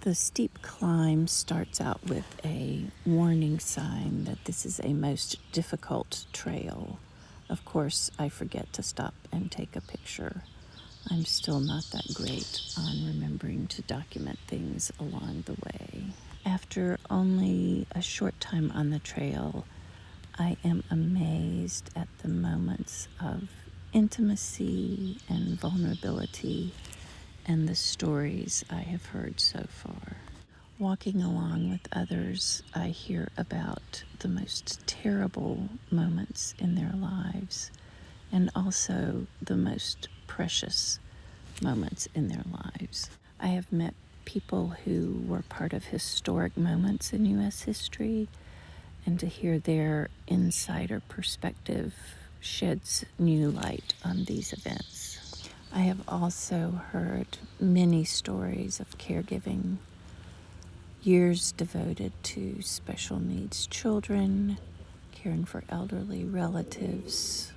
The steep climb starts out with a warning sign that this is a most difficult trail. Of course, I forget to stop and take a picture. I'm still not that great on remembering to document things along the way. After only a short time on the trail, I am amazed at the moments of intimacy and vulnerability and the stories I have heard so far. Walking along with others, I hear about the most terrible moments in their lives and also the most precious moments in their lives. I have met people who were part of historic moments in U.S. history, and to hear their insider perspective sheds new light on these events. I have also heard many stories of caregiving, years devoted to special needs children, caring for elderly relatives,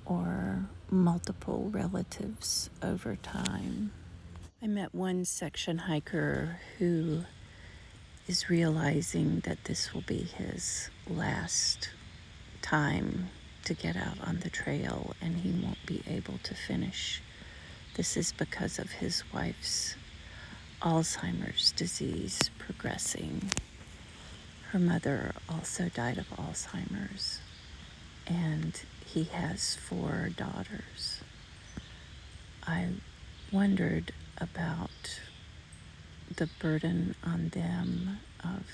or multiple relatives over time. I met one section hiker who is realizing that this will be his last time to get out on the trail and he won't be able to finish. This is because of his wife's Alzheimer's disease progressing. Her mother also died of Alzheimer's, and he has 4 daughters. I wondered about the burden on them of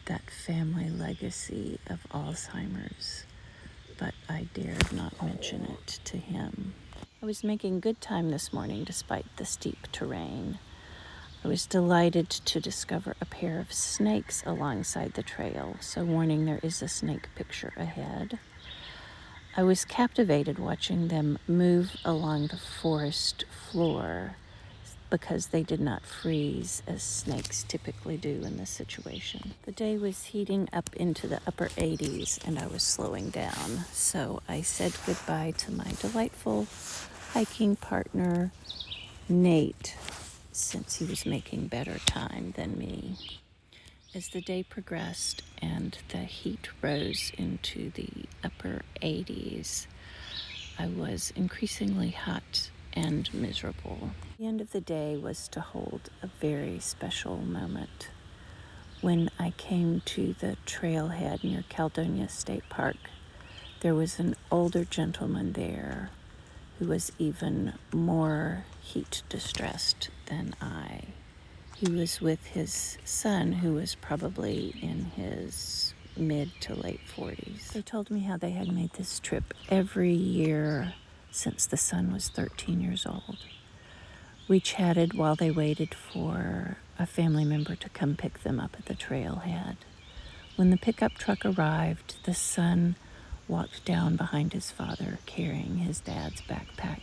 that family legacy of Alzheimer's, but I dared not mention it to him. I was making good time this morning despite the steep terrain. I was delighted to discover a pair of snakes alongside the trail, so warning, there is a snake picture ahead. I was captivated watching them move along the forest floor because they did not freeze as snakes typically do in this situation. The day was heating up into the upper 80s and I was slowing down, so I said goodbye to my delightful hiking partner, Nate, since he was making better time than me. As the day progressed and the heat rose into the upper 80s, I was increasingly hot and miserable. The end of the day was to hold a very special moment. When I came to the trailhead near Caledonia State Park, there was an older gentleman there who was even more heat distressed than I. He was with his son, who was probably in his mid to late 40s. They told me how they had made this trip every year since the son was 13 years old. We chatted while they waited for a family member to come pick them up at the trailhead. When the pickup truck arrived, the son walked down behind his father carrying his dad's backpack.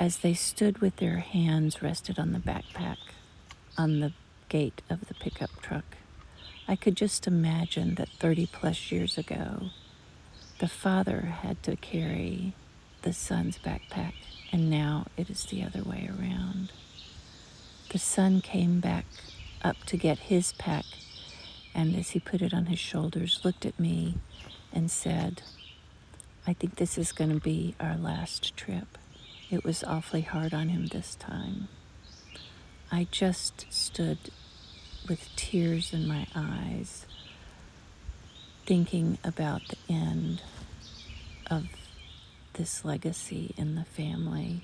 As they stood with their hands rested on the backpack on the gate of the pickup truck, I could just imagine that 30 plus years ago, the father had to carry the son's backpack, and now it is the other way around. The son came back up to get his pack, and as he put it on his shoulders, looked at me and said, "I think this is going to be our last trip." It was awfully hard on him this time. I just stood with tears in my eyes, thinking about the end of this legacy in the family,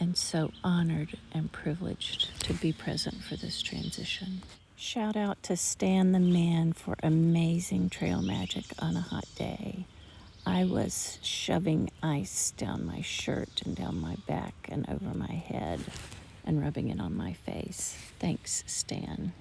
and so honored and privileged to be present for this transition. Shout out to Stan the Man for amazing trail magic on a hot day. I was shoving ice down my shirt and down my back and over my head and rubbing it on my face. Thanks, Stan.